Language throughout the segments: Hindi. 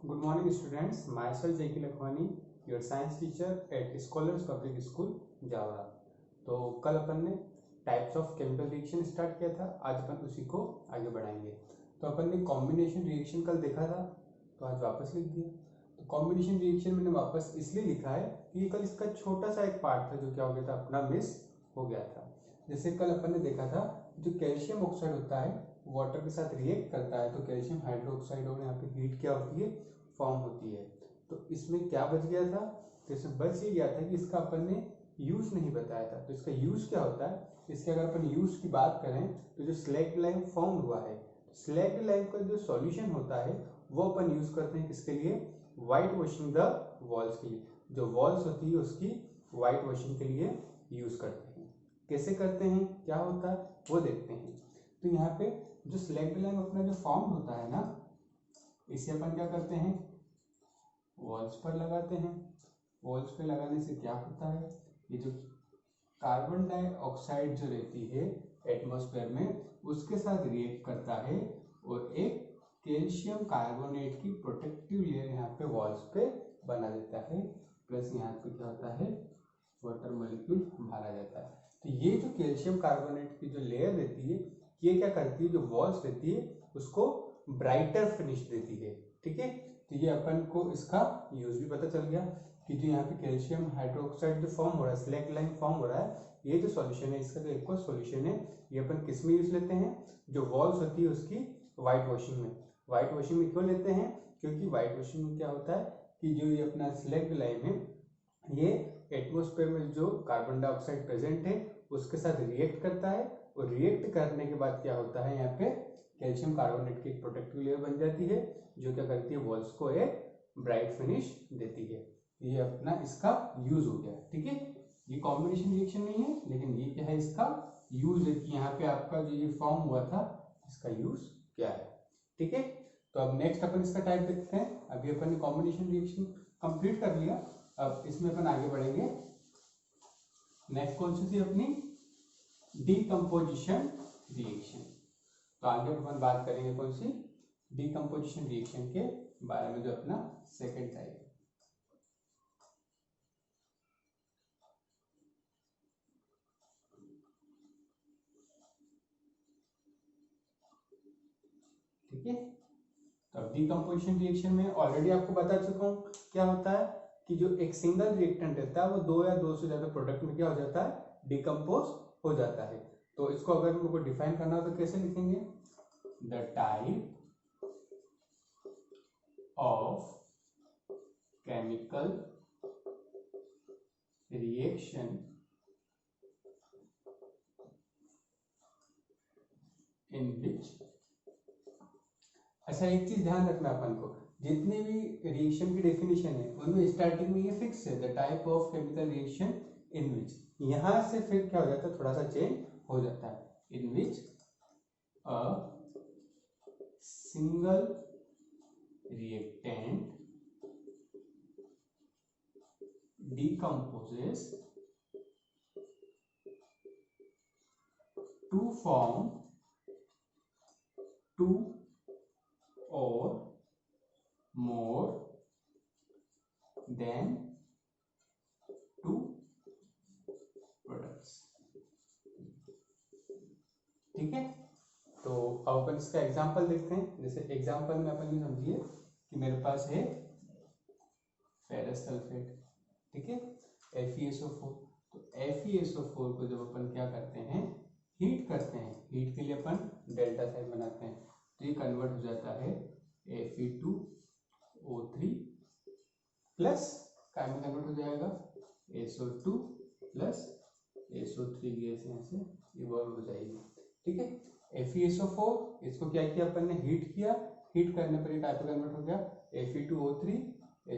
Good morning, students. Myself J.K. Lakhwani, your science teacher at Scholars Public School, Jaora. तो कल अपन ने types of chemical reaction start किया था, आज अपन उसी को आगे बढ़ाएंगे। तो अपन ने कॉम्बिनेशन रिएक्शन कल देखा था, तो आज वापस लिख दिया। तो कॉम्बिनेशन रिएक्शन मैंने वापस इसलिए लिखा है कि कल इसका छोटा सा एक पार्ट था जो क्या हो गया था, अपना मिस हो गया था। जैसे कल अपन ने देखा था जो कैल्शियम ऑक्साइड होता है वाटर के साथ रिएक्ट करता है तो कैल्शियम हाइड्रोक्साइड और यहाँ पे हीट क्या होती है, फॉर्म होती है। तो इसमें क्या बच गया था, तो इसमें बच ये गया था कि इसका अपन ने यूज नहीं बताया था। तो इसका यूज क्या होता है, इसके अगर अपन यूज की बात करें तो जो स्लैग्ड लाइम फॉर्म हुआ है, स्लैग्ड लाइम का जो सॉल्यूशन होता है वो अपन यूज करते हैं किसके लिए, व्हाइट वॉशिंग द वॉल्स के लिए। जो वॉल्स होती है उसकी व्हाइट वॉशिंग के लिए यूज करते हैं। कैसे करते हैं, क्या होता है वो देखते हैं। तो यहाँ पे जो स्लैग्ड लाइम अपना जो फॉर्म होता है ना, इसे अपन क्या करते हैं, वॉल्स पर लगाते हैं। वॉल्स पे लगाने से क्या होता है, ये जो कार्बन डाइऑक्साइड जो रहती है एटमॉस्फेयर में उसके साथ रिएक्ट करता है और एक कैल्शियम कार्बोनेट की प्रोटेक्टिव लेयर यहाँ पे वॉल्स पे बना देता है। प्लस यहाँ पे क्या होता है, वाटर मॉलिक्यूल बाहर आ जाता है। तो ये जो कैल्शियम कार्बोनेट की जो लेयर रहती है ये क्या करती है, जो वॉल्स रहती है उसको ब्राइटर फिनिश देती है। ठीक है, तो ये अपन को इसका यूज भी पता चल गया कि जो यहाँ पे कैल्शियम हाइड्रोक्साइड जो फॉर्म हो रहा है, स्लैग्ड लाइम फॉर्म हो रहा है, ये जो सॉल्यूशन है इसका जो एक सॉल्यूशन है ये अपन किस में यूज लेते हैं, जो वॉल्स होती है उसकी व्हाइट वॉशिंग में। व्हाइट वॉशिंग में क्यों लेते हैं, क्योंकि व्हाइट वॉशिंग में क्या होता है कि जो ये अपना स्लैग्ड लाइम है ये एटमॉस्फेयर में जो कार्बन डाइऑक्साइड प्रेजेंट है उसके साथ रिएक्ट करता है और रिएक्ट करने के बाद क्या होता है, यहाँ पे कैल्शियम कार्बोनेट की एक प्रोटेक्टिव लेयर बन जाती है जो क्या करती है, वॉल्स को एक ब्राइट फिनिश देती है। ये अपना इसका यूज हो गया। ठीक है, ये कॉम्बिनेशन रिएक्शन नहीं है लेकिन ये क्या है, इसका यूज है कि यहाँ पे आपका जो ये फॉर्म हुआ था इसका यूज क्या है। ठीक है, तो अब नेक्स्ट अपन इसका टाइप देखते हैं। अभी अपन ने कॉम्बिनेशन रिएक्शन कंप्लीट कर लिया, अब इसमें अपन आगे बढ़ेंगे। नेक्स्ट कौन सी थी अपनी, डीकम्पोजिशन रिएक्शन। तो आगे अपन बात करेंगे कौन सी, डीकम्पोजिशन रिएक्शन के बारे में, जो अपना सेकंड टाइप है। ठीक है, तो अब डीकम्पोजिशन रिएक्शन में ऑलरेडी आपको बता चुका हूँ क्या होता है कि जो एक सिंगल रिएक्टेंट रहता है वो दो या दो से ज्यादा प्रोडक्ट में क्या हो जाता है, डिकम्पोज हो जाता है। तो इसको अगर हम लोग को डिफाइन करना हो तो कैसे लिखेंगे, the type of chemical reaction in which. अच्छा, एक चीज ध्यान रखना अपन को, जितने भी रिएक्शन की डेफिनेशन है उनमें स्टार्टिंग में ये फिक्स है, the type of chemical reaction in which. यहां से फिर क्या हो जाता है, थोड़ा सा चेंज हो जाता है, in which a single reactant decomposes to form two or more than two products। ठीक है, तो अब अपन इसका एग्जांपल देखते हैं। जैसे एग्जांपल में अपन ये समझिए कि मेरे पास है फेरस सल्फेट, ठीक है, FeSO4। तो FeSO4 को जब अपन क्या करते हैं, हीट करते हैं, हीट के लिए अपन डेल्टा साइन बनाते हैं तो ये कन्वर्ट हो जाता है Fe2O3 प्लस काय में कन्वर्ट हो जाएगा SO2 प्लस SO3 गैस यहाँ से इवॉल्व हो जाएगी। ठीक है, FeSO4 इसको क्या किया अपन ने, हीट किया, हीट करने पर ये काय पे कन्वर्ट हो गया Fe2O3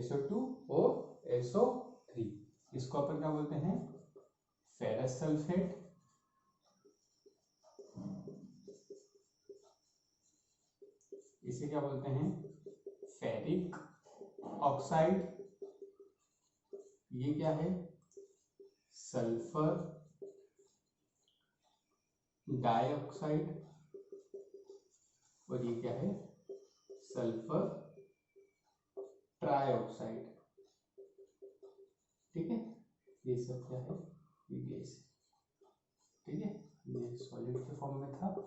SO2 और SO3। इसको अपन क्या बोलते हैं, फेरस सल्फेट। इसे क्या बोलते हैं, फेरिक ऑक्साइड। ये क्या है, सल्फर डाइऑक्साइड। और ये क्या है, सल्फर ट्राइऑक्साइड, ठीक है। ये सब क्या है, ये गैस, ठीक है। ये सॉलिड के फॉर्म में था और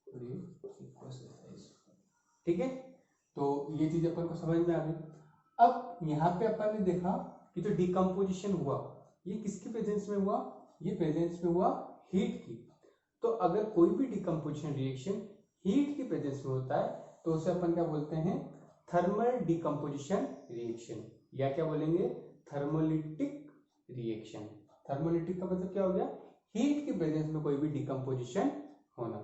ये लिक्विड है, ठीक है। तो ये चीज अपन को समझ में आ गई। अब यहाँ पे अपन ने देखा कि जो डिकम्पोजिशन हुआ ये किसकी प्रेजेंस में हुआ, ये प्रेजेंस में हुआ हीट की। तो अगर कोई भी डिकम्पोजिशन रिएक्शन हीट की प्रेजेंस में होता है तो उसे अपन क्या बोलते हैं, थर्मल डिकम्पोजिशन रिएक्शन, या क्या बोलेंगे, थर्मोलिटिक रिएक्शन। थर्मोलिटिक का मतलब क्या हो गया, हीट की प्रेजेंस में कोई भी डिकम्पोजिशन होना।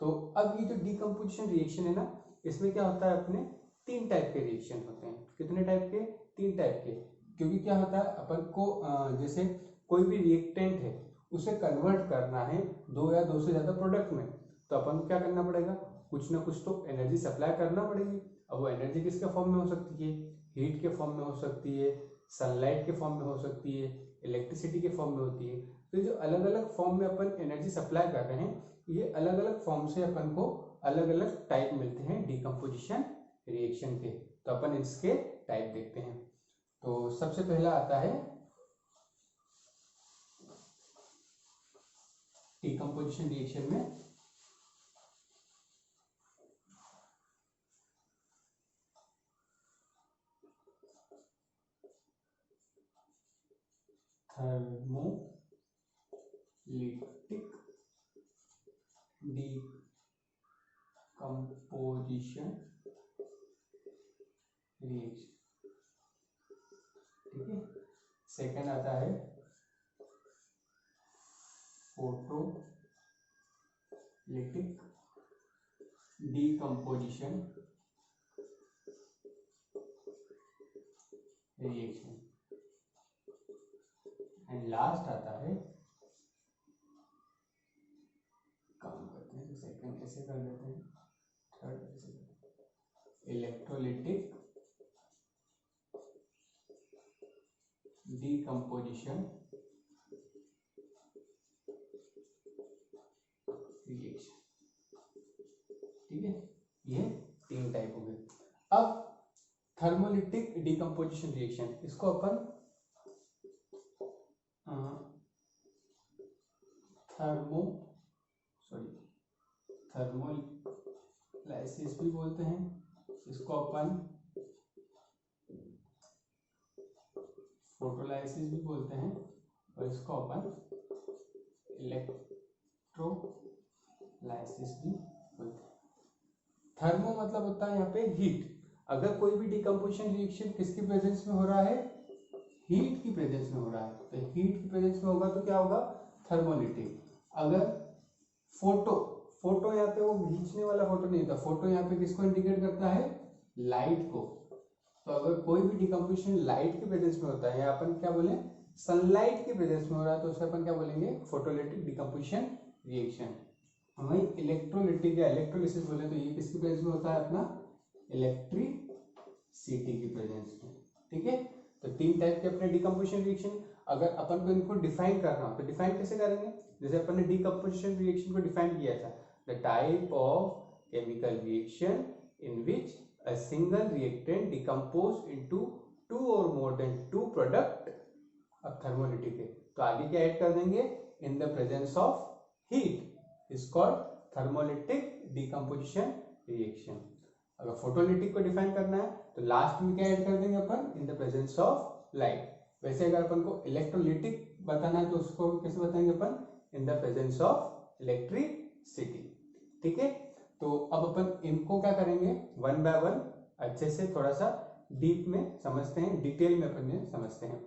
तो अब ये जो डिकम्पोजिशन रिएक्शन है ना, इसमें क्या होता है, अपने तीन टाइप के रिएक्शन होते हैं। कितने टाइप के, तीन टाइप के। क्योंकि क्या होता है अपन को जैसे कोई भी रिएक्टेंट है उसे कन्वर्ट करना है दो या दो से ज्यादा प्रोडक्ट में, तो अपन को क्या करना पड़ेगा, कुछ ना कुछ तो एनर्जी सप्लाई करना पड़ेगी। अब वो एनर्जी किसके फॉर्म में हो सकती है, हीट के फॉर्म में हो सकती है, सनलाइट के फॉर्म में हो सकती है, इलेक्ट्रिसिटी के फॉर्म में होती है। तो जो अलग अलग फॉर्म में अपन एनर्जी सप्लाई कर रहे हैं, ये अलग अलग फॉर्म से अपन को अलग अलग टाइप मिलते हैं डिकम्पोजिशन रिएक्शन के। तो अपन इसके टाइप देखते हैं। तो सबसे पहला आता है डिकम्पोजिशन रिएक्शन में थर्मोलिटिक डिकम्पोजिशन रिएक्शन, ठीक है। सेकेंड आता है photolytic decomposition reaction, and last आता है, काम करते हैं तो सेकंड ऐसे कर देते हैं, थर्ड ऐसे करते हैं, इलेक्ट्रोलिटिक डिकम्पोजिशन रिएक्शन, ठीक है। ये तीन टाइप हो गए। अब थर्मोलिटिक डिकम्पोजिशन रिएक्शन, इसको अपन थर्मोलाइसिस भी बोलते हैं, इसको अपन फोटोलाइसिस भी बोलते हैं, और इसको अपन इलेक्ट्रोलाइसिस भी बोलते हैं। थर्मो मतलब होता है यहाँ पे हीट। अगर कोई भी डिकम्पोजिशन रिएक्शन किसकी प्रेजेंस में हो रहा है, हीट की प्रेजेंस में हो रहा है, तो हीट की प्रेजेंस में होगा तो क्या होगा, थर्मोलिटिक। अगर फोटो यहाँ पे वो खींचने वाला फोटो नहीं था, फोटो यहाँ पे किसको इंडिकेट करता है, लाइट को। तो अगर कोई भी डिकम्पोजिशन लाइट की प्रेजेंस में होता है, या अपन क्या बोले, सनलाइट की प्रेजेंस में हो रहा है, तो उसे अपन क्या बोलेंगे, फोटोलिटिक डिकम्पोजिशन रिएक्शन। वही इलेक्ट्रोलिटिक या इलेक्ट्रोलिसिस बोले तो ये किसकी प्रेजेंस में होता है, अपना इलेक्ट्रिसिटी की प्रेजेंस में, ठीक है। तो तीन टाइप के अपने डिकम्पोजिशन रिएक्शन। अगर अपन को इनको डिफाइन करना हो तो डिफाइन कैसे करेंगे, जैसे अपन ने डिकम्पोजिशन रिएक्शन को डिफाइन किया था, the type of chemical reaction in which a single reactant decompose into two or more than two product। अब थर्मोलिटिक है तो आगे क्या ऐड कर देंगे, in the presence of heat is called thermolytic decomposition reaction. अगर फोटोलिटिक को डिफाइन करना है तो लास्ट में क्या ऐड कर देंगे अपन, in the presence of light. वैसे अगर अपन को इलेक्ट्रोलिटिक बताना है तो उसको कैसे बताएंगे अपन, in the presence of electricity, ठीक है। तो अब अपन इनको क्या करेंगे, वन बाय वन अच्छे से थोड़ा सा डीप में समझते हैं, डिटेल में अपन समझते हैं।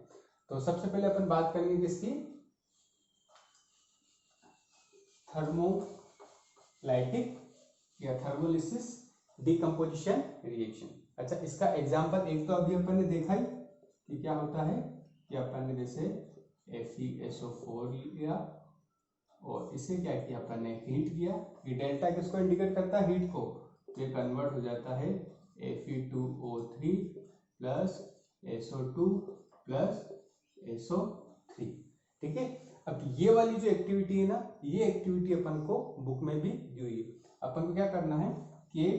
तो सबसे पहले अपन बात करेंगे किसकी, थर्मोलाइटिक या थर्मोलिसिस डिकम्पोजिशन रिएक्शन। अच्छा, इसका एग्जांपल एक तो अभी अपन ने देखा ही कि क्या होता है, कि अपन ने जैसे FeSO4 लिया और इसे क्या किया अपन ने, हीट किया। ये डेल्टा किसको इंडिकेट करता है, हीट को, तो ये कन्वर्ट हो जाता है Fe2O3 plus SO2 plus SO3, ठीक है। अब ये वाली जो एक्टिविटी है ना, ये एक्टिविटी अपन को बुक में भी दी हुई है। अपन को क्या करना है कि एक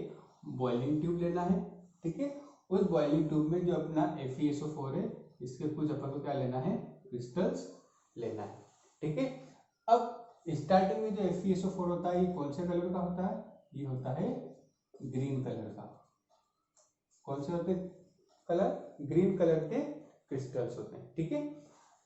बॉइलिंग ट्यूब लेना है, ठीक है, उस बॉइलिंग ट्यूब में जो अपना FeSO4 है, इसके कुछ अपन को क्या लेना है, क्रिस्टल्स लेना है। ठीक है, अब स्टार्टिंग में जो FeSO4 होता है ये कौन से कलर का होता है, ये होता है ग्रीन कलर का। कौन से होते कलर, ग्रीन कलर के क्रिस्टल्स होते हैं। ठीक है,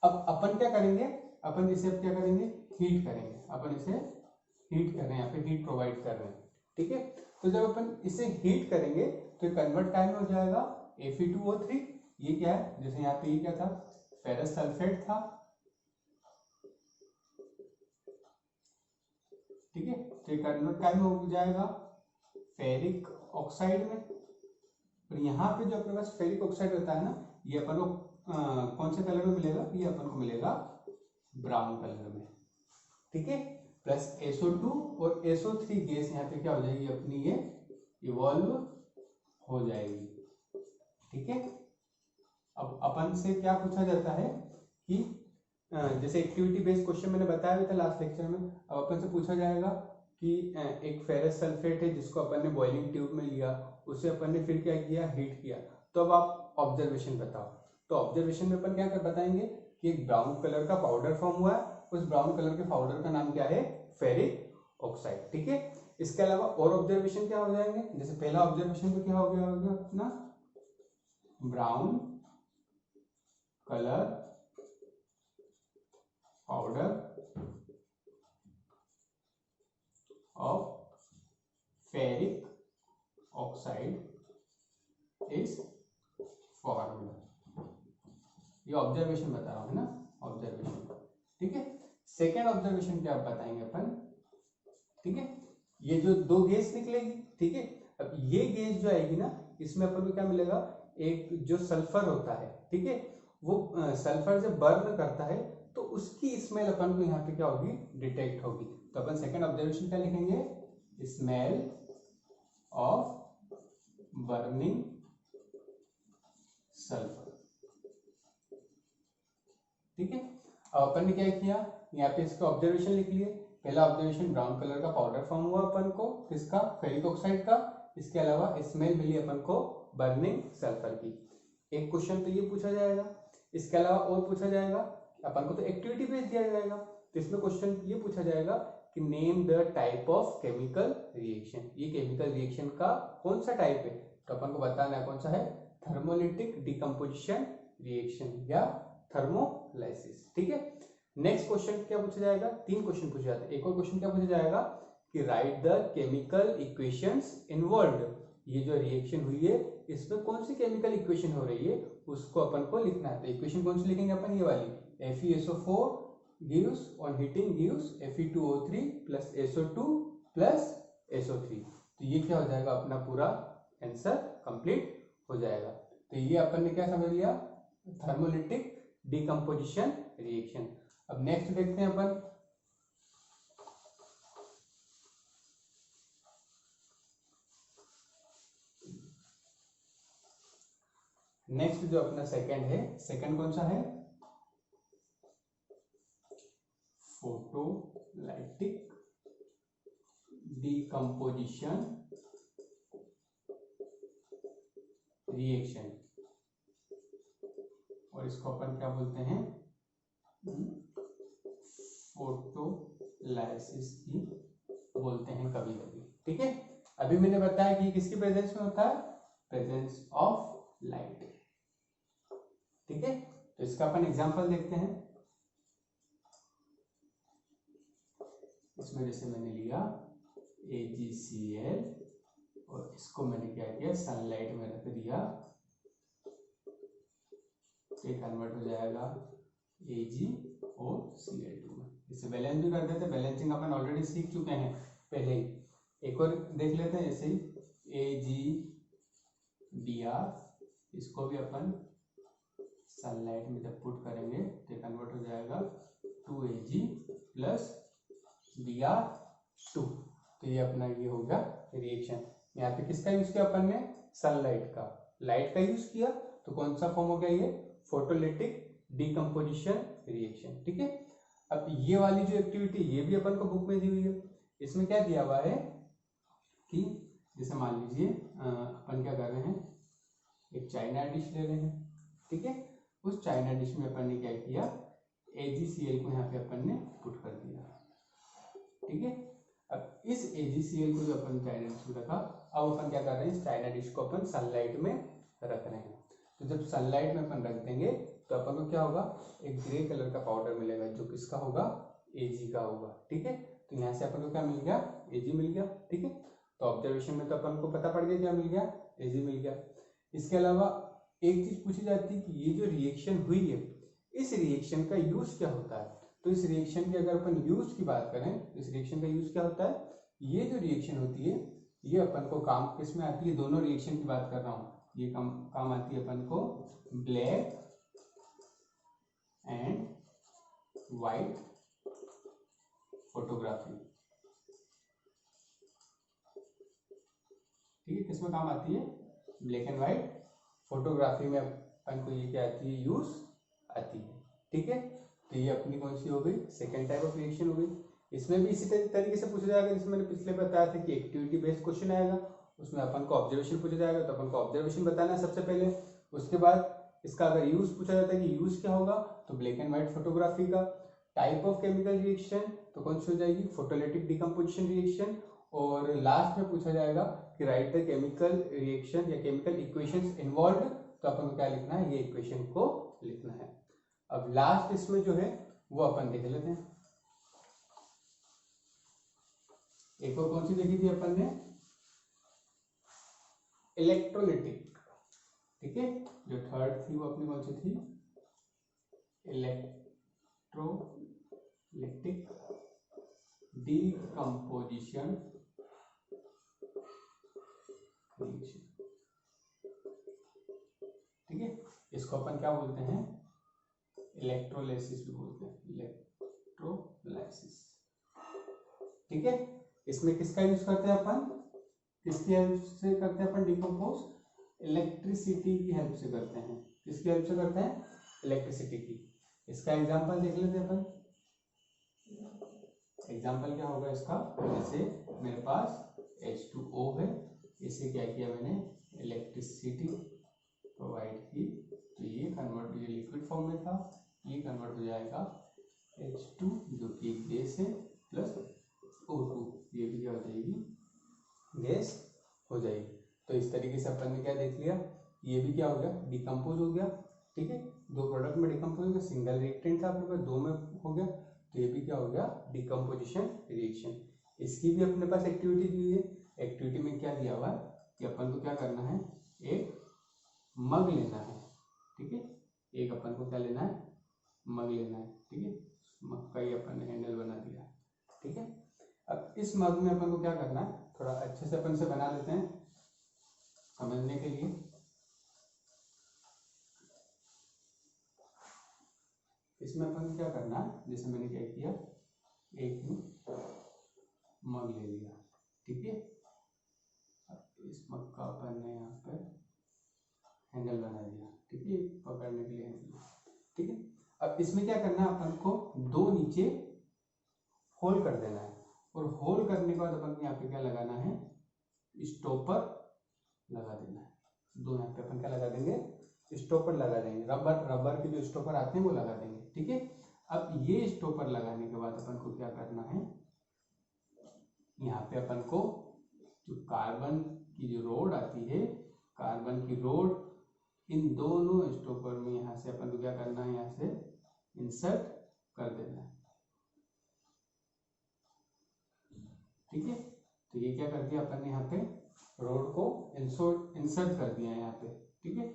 अब अपन क्या करेंगे, अपन इसे अब क्या करेंगे, हीट करेंगे। अपन इसे हीट कर रहे हैं, यहाँ पे हीट प्रोवाइड कर रहे हैं। ठीक है, तो जब अपन इसे हीट करेंगे तो कन्वर्ट टाइम हो जाएगा Fe2O3। ये क्या है, जैसे यहाँ पे ये क्या था, फेरस सल्फेट था। ठीक है, तो ये कन्वर्ट टाइम हो जाएगा फेरिक ऑक्साइड में। और यहाँ पे जो अपने पास फेरिक ऑक्साइड होता है ना, ये अपन को कौन से कलर में मिलेगा, ये अपन को मिलेगा ब्राउन कलर में। ठीक है, प्लस SO2 और SO3 गैस यहाँ पे क्या हो जाएगी अपनी, ये इवॉल्व हो जाएगी। ठीक है, अब अपन से क्या पूछा जाता है कि जैसे एक्टिविटी बेस्ड क्वेश्चन मैंने बताया भी था लास्ट लेक्चर में। अब अपन से पूछा जाएगा कि एक फेरस सल्फेट है जिसको अपन ने बॉइलिंग ट्यूब में लिया, उसे अपन ने फिर क्या किया, हीट किया। तो अब आप ऑब्जर्वेशन बताओ। तो ऑब्जर्वेशन में अपन क्या कर बताएंगे कि एक ब्राउन कलर का पाउडर फॉर्म हुआ है, उस ब्राउन कलर के पाउडर का नाम क्या है, फेरिक ऑक्साइड। ठीक है, इसके अलावा और ऑब्जर्वेशन क्या हो जाएंगे, जैसे पहला ऑब्जर्वेशन तो क्या हो गया होगा अपना, brown colour powder of ferric oxide is formed. ये ऑब्जर्वेशन बता रहा हूं ना, ऑब्जर्वेशन। ठीक है, सेकेंड ऑब्जर्वेशन क्या बताएंगे अपन। ठीक है, ये जो दो गैस निकलेगी। ठीक है, अब ये गैस जो आएगी ना, इसमें अपन को क्या मिलेगा, एक जो सल्फर होता है, ठीक है, वो सल्फर जब बर्न करता है तो उसकी स्मेल अपन को यहाँ पे क्या होगी, डिटेक्ट होगी। तो अपन सेकेंड ऑब्जर्वेशन क्या लिखेंगे, स्मेल ऑफ बर्निंग सल्फर। ठीक है, अब अपन ने क्या किया, यहाँ पे इसका ऑब्जर्वेशन लिख लिए। पहला ऑब्जर्वेशन, ब्राउन कलर का पाउडर फॉर्म हुआ अपन को, किसका, फेरिक ऑक्साइड का। इसके अलावा स्मेल मिली अपन को बर्निंग सल्फर की। एक क्वेश्चन तो ये पूछा जाएगा। इसके अलावा और पूछा जाएगा, अपन को तो एक्टिविटी बेस्ड दिया जाएगा, तो इसमें क्वेश्चन ये पूछा जाएगा कि name the type of chemical reaction. ये केमिकल रिएक्शन का कौन सा टाइप है, तो अपन को बताना है कौन सा है, थर्मोलिटिक डिकम्पोजिशन रिएक्शन या थर्मोलाइसिस। ठीक है, नेक्स्ट क्वेश्चन क्या पूछा जाएगा, तीन क्वेश्चन पूछे जाते हैं। एक और क्वेश्चन क्या पूछा जाएगा कि right the chemical equations involved. ये जो रिएक्शन हुई है इसमें कौन सी केमिकल इक्वेशन हो रही है उसको अपन को लिखना है। तो इक्वेशन कौन सी लिखेंगे अपन, ये वाली, FeSO4 gives on heating gives Fe2O3 plus SO2 plus SO3। तो ये क्या हो जाएगा, अपना पूरा आंसर कंप्लीट हो जाएगा। तो ये अपन ने क्या समझ लिया, थर्मोलिटिक डिकम्पोजिशन रिएक्शन। अब नेक्स्ट देखते हैं अपन, नेक्स्ट जो अपना सेकंड है, सेकंड कौन सा है, फोटोलाइटिक डिकम्पोजिशन रिएक्शन, और इसको अपन क्या बोलते हैं, फोटोलाइसिस भी बोलते हैं कभी कभी। ठीक है, अभी मैंने बताया कि किसकी प्रेजेंस में होता है, प्रेजेंस ऑफ लाइट। ठीक है, तो इसका अपन एग्जांपल देखते हैं। इसमें जैसे मैंने लिया AgCl और इसको मैंने क्या किया, सनलाइट में रख दिया, ये कन्वर्ट हो जाएगा AgOCl2 में। इसे बैलेंस भी कर देते हैं, बैलेंसिंग अपन ऑलरेडी सीख चुके हैं पहले ही। एक और देख लेते हैं, ऐसे ही AgBr, इसको भी अपन सनलाइट में जब पुट करेंगे तो कन्वर्ट हो जाएगा 2Ag प्लस Br2। तो ये अपना ये होगा रिएक्शन। यहाँ पे किसका यूज किया अपन ने, सनलाइट का, लाइट का यूज किया, तो कौन सा फॉर्म हो गया ये, फोटोलिटिक डिकम्पोजिशन रिएक्शन। ठीक है, अब ये वाली जो एक्टिविटी ये भी अपन को बुक में दी हुई है। इसमें क्या दिया हुआ है कि जैसे मान लीजिए अपन क्या कर रहे हैं, चाइना डिश ले रहे हैं, ठीक है। उस चाइना डिश में अपन ने क्या किया, AgCl को यहाँ पे अपन ने पुट कर दिया, ठीक है। अब इस AgCl को जो अपन चाइना डिश में रखा, अब अपन क्या कर रहे हैं, इस चाइना डिश को अपन सनलाइट में रख रहे हैं। तो जब सनलाइट में अपन रख देंगे तो अपन को क्या होगा, एक ग्रे कलर का पाउडर मिलेगा जो किसका होगा, Ag का होगा, ठीक है। तो यहाँ से अपन को क्या मिल गया, Ag मिल गया, ठीक है। तो ऑब्जर्वेशन में तो अपन को पता पड़ गया क्या मिल गया, Ag मिल गया। इसके अलावा एक चीज पूछी जाती है कि ये जो रिएक्शन हुई है, इस रिएक्शन का यूज क्या होता है। तो इस रिएक्शन की अगर अपन यूज की बात करें, इस रिएक्शन का यूज क्या होता है, ये जो रिएक्शन होती है ये अपन को काम किस में आती है, दोनों रिएक्शन की बात कर रहा हूँ, ये काम आती है अपन को ब्लैक एंड व्हाइट फोटोग्राफी, ठीक है। किसमें काम आती है, ब्लैक एंड व्हाइट फोटोग्राफी में अपन को ये क्या आती है, यूज आती है, ठीक है। तो ये अपनी कौन सी हो गई, सेकेंड टाइप ऑफ रिएक्शन हो गई। इसमें भी इसी तरीके से पूछा जाएगा, जिसमें मैंने पिछले बताया था कि एक्टिविटी बेस्ड क्वेश्चन आएगा, उसमें अपन को ऑब्जर्वेशन पूछा जाएगा, तो अपन को ऑब्जर्वेशन बताना है सबसे पहले। उसके बाद इसका अगर यूज पूछा जाता है कि यूज क्या होगा, तो ब्लैक एंड व्हाइट फोटोग्राफी का। टाइप ऑफ केमिकल रिएक्शन तो कौन सी हो जाएगी, फोटोलिटिक डिकम्पोजिशन रिएक्शन। और लास्ट में पूछा जाएगा कि राइट द केमिकल रिएक्शन या केमिकल इक्वेशंस इन्वॉल्व्ड, तो अपन को क्या लिखना है, ये इक्वेशन को लिखना है। अब लास्ट इसमें जो है वो अपन देख लेते हैं। एक और कौन सी देखी थी अपन ने, इलेक्ट्रोलिटिक, ठीक है। जो थर्ड थी वो अपनी कौन सी थी, इलेक्ट्रोलिटिक डिकम्पोजिशन रिएक्शन, ठीक है। इसको अपन क्या बोलते हैं, इलेक्ट्रोलाइसिस भी बोलते हैं, इलेक्ट्रोलाइसिस, ठीक है। इसमें किसका यूज करते हैं अपन, किसकी हेल्प से करते हैं अपन डिकम्पोज, इलेक्ट्रिसिटी की हेल्प से करते हैं। किसकी हेल्प से करते हैं, इलेक्ट्रिसिटी की। इसका एग्जांपल देख लेते हैं अपन। एग्जांपल क्या होगा इसका, जैसे मेरे पास H2O है, इसे क्या किया मैंने, इलेक्ट्रिसिटी प्रोवाइड की, तो ये कन्वर्ट, ये लिक्विड फॉर्म में था, ये कन्वर्ट हो जाएगा H2 जो कि गैस है, प्लस O2, ये भी क्या हो जाएगी, गैस हो जाएगी। तो इस तरीके से अपन ने क्या देख लिया, ये भी क्या हो गया, डिकम्पोज हो गया, ठीक है। दो प्रोडक्ट में डिकम्पोज हो गया, सिंगल रिएक्टेंट था अपने पास, दो में हो गया, तो ये भी क्या हो गया, डिकम्पोजिशन रिएक्शन। इसकी भी अपने पास एक्टिविटी दी है। एक्टिविटी में क्या दिया हुआ है कि अपन को क्या करना है, एक मग लेना है, ठीक है। एक अपन को क्या लेना है, मग लेना है, ठीक है। मग का ही अपन ने हैंडल बना दिया, ठीक है। अब इस मग में अपन को क्या करना है, थोड़ा अच्छे से अपन से बना लेते हैं समझने के लिए। इसमें अपन को क्या करना है, जैसे मैंने क्या किया, एक मग ले लिया, ठीक है। इस मग का अपन ने यहाँ पे हैंडल बना दिया, ठीक है, पकड़ने के लिए हैंडल, ठीक है। अब इसमें क्या करना है, अपन को दो नीचे होल कर देना है, और होल करने के बाद अपन को यहाँ पे क्या लगाना है, स्टॉपर लगा देना है। दो यहाँ पे अपन क्या लगा देंगे, स्टॉपर लगा देंगे, रबर के जो स्टॉपर आते हैं वो लगा देंगे, ठीक है। अब ये स्टॉपर लगाने के बाद अपन को क्या करना है, यहाँ पे अपन को जो कार्बन की जो रोड आती है, कार्बन की रोड इन दोनों स्टॉपर में यहाँ से अपन को क्या करना है, यहाँ से इंसर्ट कर देना है, ठीक है। तो ये क्या कर दिया अपन ने, यहाँ पे रोड को इंसर्ट कर दिया है यहाँ पे, ठीक है।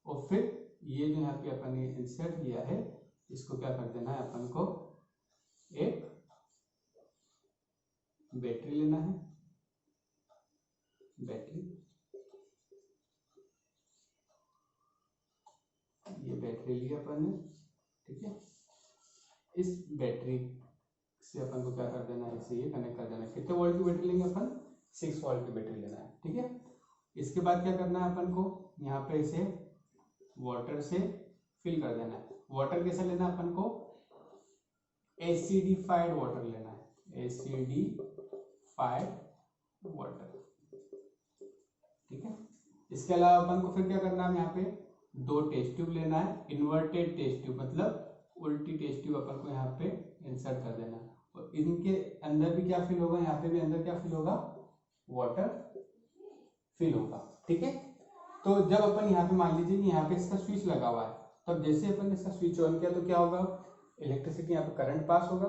और फिर ये जो यहाँ पे अपन ने इंसर्ट किया है, इसको क्या कर देना है, अपन को एक बैटरी लेना है, बैटरी, ये बैटरी लिया अपन ने, ठीक है। इस बैटरी से अपन को क्या कर देना है, इसे ये कनेक्ट कर देना है। कितने वोल्ट की बैटरी लेंगे अपन, 6 वोल्ट की बैटरी लेना है, ठीक है। इसके बाद क्या करना है अपन को, यहाँ पे इसे वाटर से फिल कर देना है। वाटर कैसे लेना है अपन को, एसिडिफाइड वाटर लेना है, एसिडिफाइड वाटर, ठीक है। इसके अलावा अपन को फिर क्या करना है, यहाँ पे 2 टेस्ट ट्यूब लेना है, इन्वर्टेड टेस्ट ट्यूब मतलब उल्टी टेस्ट ट्यूब अपन को यहाँ पे इंसर्ट कर देना, और इनके अंदर भी क्या फिल होगा, यहाँ पे भी अंदर क्या फिल होगा, वाटर फिल होगा। ठीक है, तो जब अपन यहाँ पे मान लीजिए कि यहाँ पे इसका स्विच लगा हुआ है, तो अब जैसे अपन इसका स्विच ऑन किया तो क्या होगा, इलेक्ट्रिसिटी यहाँ पे करंट पास होगा।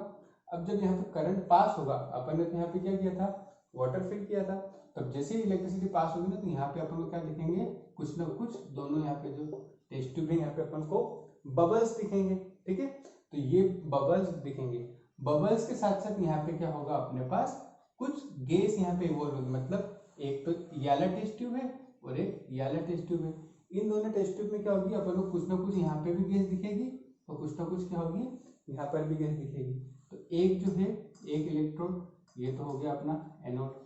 अब जब यहाँ पे करंट पास होगा, अपन ने तो यहाँ पे क्या किया था, वाटर फिल किया था, तब जैसे ही इलेक्ट्रिसिटी पास होगी ना, तो यहाँ पे अपन को क्या दिखेंगे, कुछ ना कुछ दोनों यहाँ पे जो टेस्ट ट्यूब है यहाँ पे अपन को बबल्स दिखेंगे। ठीक है, तो ये बबल्स दिखेंगे, बबल्स के साथ साथ यहाँ पे क्या होगा, अपने पास कुछ गैस यहाँ पे इवॉल्व होगी, मतलब एक तो ये वाला टेस्ट ट्यूब है और एक ये वाला टेस्ट ट्यूब है। इन दोनों टेस्ट ट्यूब में क्या होगी, अपन को कुछ ना कुछ यहाँ पे भी गैस दिखेगी और कुछ ना कुछ क्या होगी, यहाँ पर भी गैस दिखेगी। तो एक जो है, एक इलेक्ट्रोड, ये तो हो गया अपना एनोड।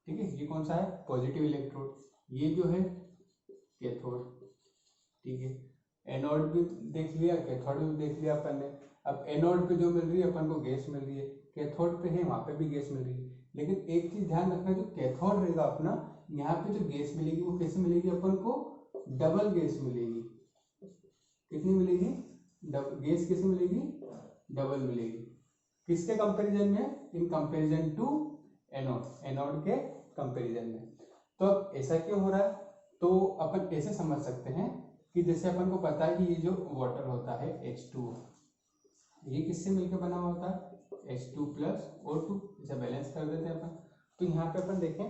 ठीक है, ये कौन सा है, पॉजिटिव इलेक्ट्रोड, ये जो है कैथोड। ठीक है, एनोड भी देख लिया, कैथोड भी देख लिया अपन ने। अब एनोड पे जो मिल रही है अपन को गैस मिल रही है, कैथोड पे है वहां पे भी गैस मिल रही है, लेकिन एक चीज ध्यान रखना, जो कैथोड रहेगा अपना, यहाँ पे जो गैस मिलेगी वो कैसे मिलेगी, अपन को डबल गैस मिलेगी। कितनी मिलेगी, गैस कैसे मिलेगी, डबल मिलेगी। किसके कंपैरिजन में, in comparison to anode, anode के कंपैरिजन में। तो अब ऐसा क्यों हो रहा है, तो अपन ऐसे समझ सकते हैं कि जैसे अपन को पता है कि ये जो वाटर होता है H2O, ये किससे मिलकर बना हुआ होता है, H2 प्लस O2, इसे बैलेंस कर देते हैं अपन। तो यहाँ पे अपन देखें,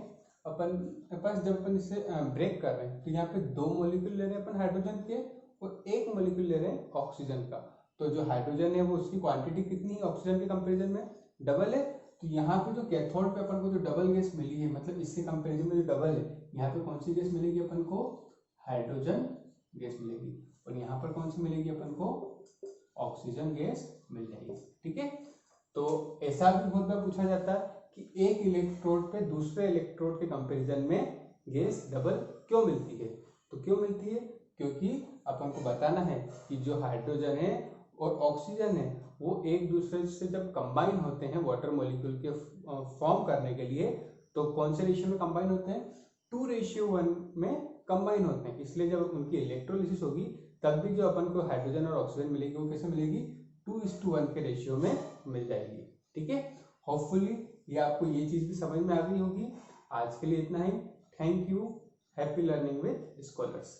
अपन के पास जब अपन इसे ब्रेक कर रहे हैं, तो यहाँ पे 2 मॉलिक्यूल ले रहे हैं अपन हाइड्रोजन के, और 1 मॉलिक्यूल ले रहे हैं ऑक्सीजन का। तो जो हाइड्रोजन है वो उसकी क्वांटिटी कितनी है, ऑक्सीजन के कंपेरिजन में डबल है। तो यहाँ पे जो कैथोड पे अपन को जो डबल गैस मिली है, मतलब इसके कंपेरिजन में जो डबल है, यहाँ पे कौन सी गैस मिलेगी अपन को, हाइड्रोजन गैस मिलेगी, और यहाँ पर कौन सी मिलेगी अपन को, ऑक्सीजन गैस मिल जाएगी। ठीक है, तो ऐसा भी बहुत बार पूछा जाता है कि एक इलेक्ट्रोड पे दूसरे इलेक्ट्रोड के कंपैरिजन में गैस डबल क्यों मिलती है। तो क्यों मिलती है, क्योंकि अपन को बताना है कि जो हाइड्रोजन है और ऑक्सीजन है वो एक दूसरे से जब कंबाइन होते हैं वाटर मॉलिक्यूल के फॉर्म करने के लिए, तो कौन से रेशियो में कंबाइन होते हैं, 2:1 में कंबाइन होते हैं। इसलिए जब उनकी इलेक्ट्रोलिसिस होगी, तब भी जो अपन को हाइड्रोजन और ऑक्सीजन मिलेगी वो कैसे मिलेगी, 2:1 के रेशियो में मिल जाएगी। ठीक है, होपफुली ये आपको ये चीज भी समझ में आ गई होगी। आज के लिए इतना ही। Thank you, happy learning with scholars.